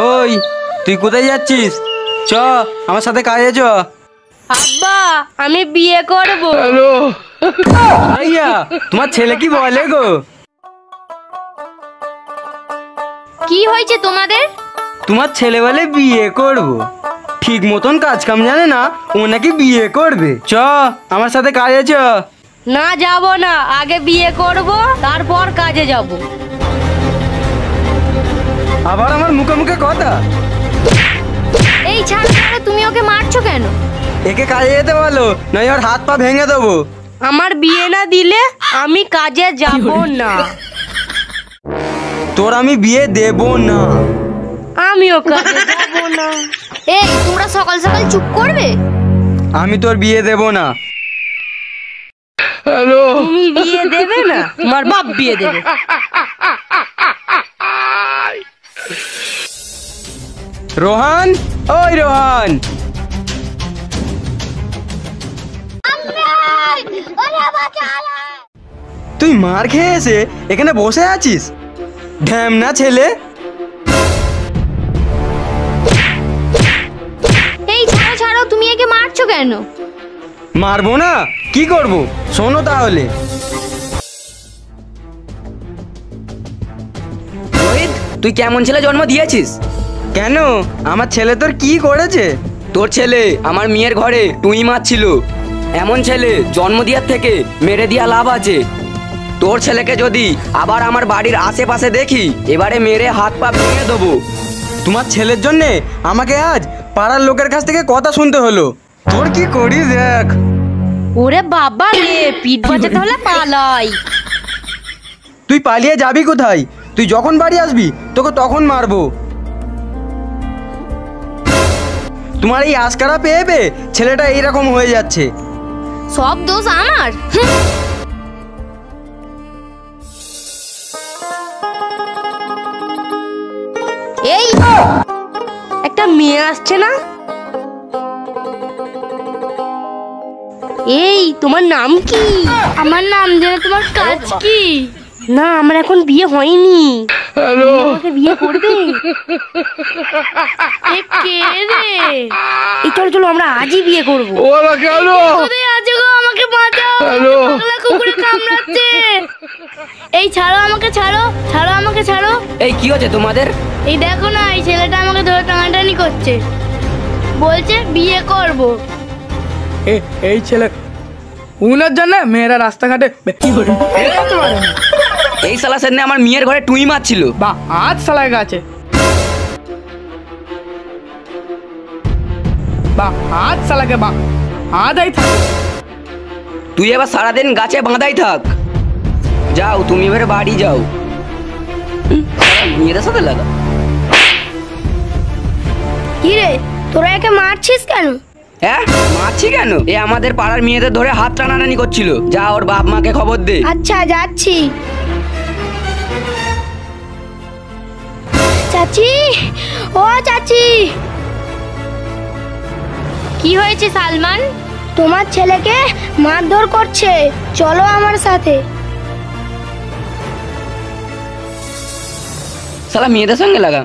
ওই তুই কোথায় যাচ্ছিস? চ আমার সাথে কাজে চ। আব্বা আমি বিয়ে করব। ভাইয়া তোমার ছেলে কি বলে গো? কি হয়েছে তোমাদের? তোমার ছেলে বলে বিয়ে করব, ঠিক মতন কাজ কাম জানে না, ও নাকি বিয়ে করবে। চ আমার সাথে কাজে চ। না যাব না, আগে বিয়ে করব তারপর কাজে যাব। আবার আমার মুখে মুখে কথা। এই ছাড়ো ছাড়ো, তুমি ওকে মারছো কেন? একে কাজে যেতে বলো, নয় ওর হাত পা ভেঙে দেবো। আমার বিয়ে না দিলে আমি কাজে যাব না। তোর আমি বিয়ে দেব না। আমিও কাজে যাব না। এই তোমরা সকাল সকাল চুপ করবে? আমি তোর বিয়ে দেব না। তুমি বিয়ে দেবে না, তোমার বাপ বিয়ে দেবে। রোহান, ওই রোহান, তুই মার খেয়ে এসে এখানে বসে আছিস? ঢ্যামনা ছেলে। এই ছাড়ো ছাড়ো, তুমি একে মারছো কেন? মারবো না, কি করব? শোনো তাহলে। রোহিত, তুই কেমন ছেলে জন্ম দিয়েছিস? কেন, আমার ছেলে তোর কি করেছে? তোর ছেলে আমার মেয়ের ঘরে টুই মারছিল। এমন ছেলে জন্ম দেওয়ার থেকে মেরে দিয়া লাভ আছে। তোর ছেলেকে যদি আবার আমার বাড়ির আশেপাশে দেখি, এবারে মেরে হাত পা ভেঙে দেবো। তোমার ছেলের জন্যে আমাকে আজ পাড়ার লোকের কাছ থেকে কথা শুনতে হলো। তোর কি করি দেখ। ওরে বাবা রে, পিঠ বাজাতে হলে পালাই। তুই পালিয়ে যাবি কোথায়? তুই যখন বাড়ি আসবি তোকে তখন মারবো। তোমার এই আশকারা পেয়ে পেয়ে ছেলেটা এইরকম হয়ে যাচ্ছে। সব দোষ আমার। এই একটা মেয়ে আসছে না? এই তোমার নাম কি? আমার নাম জেনে তোমার কাজ কি? না, আমার এখন বিয়ে হয়নি। আমাকে বিয়ে করবে? কে রে? এই চলো চলো, আমরা আজই বিয়ে করবো। আমাকে বাঁচাও, পাগলা কুকুরে কামড়াচ্ছে। এই ছাড়ো আমাকে, ছাড়ো ছাড়ো আমাকে, ছাড়ো। এই কি হচ্ছে তোমাদের? এই দেখো না, এই ছেলেটা আমাকে ধরে টানাটানি করছে, বলছে বিয়ে করব। এই ছেলে উনার জন্য মেয়েরা রাস্তাঘাটে এই শালা সেদিন আমার মেয়ের ঘরে টুই মারছিল। বা আজ শালায় গাছে, বা আজ শালাকে বা আদাই থাকে। তুই এবার সারাদিন গাছে বাঁধাই থাক। যাও তুমি এবারে বাড়ি যাও। মেয়েদের সাথে লাগা। কি রে, তোরা একে মারছিস কেন? হ্যাঁ, মারছি কেন? এ আমাদের পাড়ার মেয়েদের ধরে হাত টানাটানি করছিল। যা ওর বাপ মাকে খবর দে। আচ্ছা যাচ্ছি। চাচি, ও চাচি। কি হয়েছে সালমান? তোমার ছেলেকে মারধর করছে, চলো আমার সাথে। শালা মেয়েদের সঙ্গে লাগা।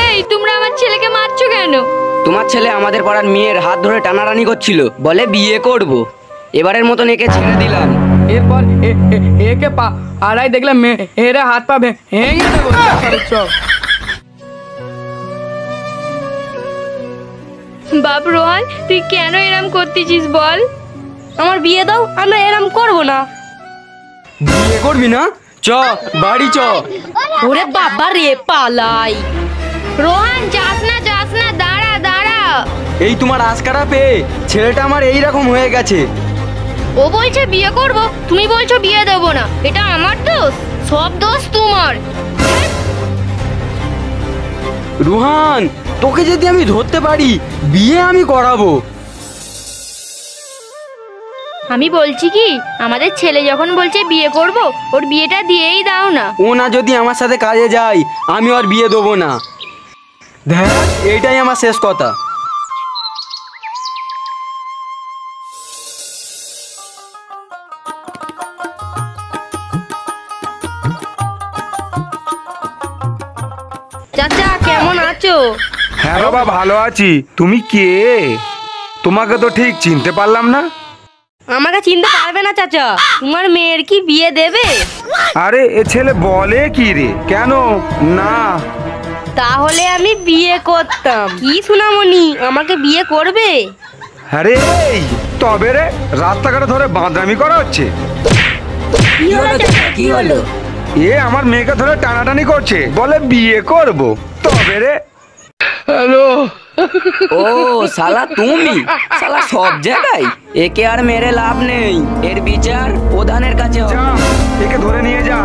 এই তোমরা আমার ছেলেকে মারছো কেন? তোমার ছেলে আমাদের পাড়ার মেয়ের হাত ধরে টানাটানি করছিল, বলে বিয়ে করব। এবারের মতন একে ছেড়ে দিলাম। এরপর একে পা আড়াই দেখলে মেয়েরা হাত পা ভেঙে দেবো। বাপ রোহান, তুই কেন এরম করতেছিস বল? আমার বিয়ে দাও, আমরা এরম করবো না। বিয়ে করবি না? চ বাড়ি চ। ওরে বাবা রে, পালাই। রোহান যাস না, যাস না, দাঁড়া দাঁড়া। এই তোমার আশকারা পেয়ে ছেলেটা আমার এইরকম হয়ে গেছে। ও বলছে বিয়ে করব, তুমি বলছো বিয়ে দেব না। এটা আমার দোষ? সব দোষ তোমার। রুহান, তোকে যদি আমি ধরতে পারি বিয়ে আমি করাবো। আমি বলছি কি, আমাদের ছেলে যখন বলছে বিয়ে করব, ওর বিয়েটা দিয়েই দাও না। ও না যদি আমার সাথে কাজে যায়, আমি ওর বিয়ে দেবো না। দেখ, এইটাই আমার শেষ কথা। চাচা কেমন আছো? হ্যাঁ বাবা ভালো আছি। তুমি কে? তোমাকে তো ঠিক চিনতে পারলাম না। আমাকে চিনতে পারবে না চাচা। তোমার মেয়ের কি বিয়ে দেবে? আরে এ ছেলে বলে কি রে? কেন না? তাহলে আমি বিয়ে করতাম। কি সোনামণি, আমাকে বিয়ে করবে? আরে এই তবে রে, রাস্তাঘাটে ধরে বাঁদরামি করা হচ্ছে। কি হলো? এ আমার মেয়েকে ধরে টানাটানি করছে, বলে বিয়ে করব। তবে রে ও শালা তুমি, শালা সব জায়গায়। একে আর মেরে লাভ নেই, এর বিচার প্রধানের কাছে হবে। যা, একে ধরে নিয়ে যা।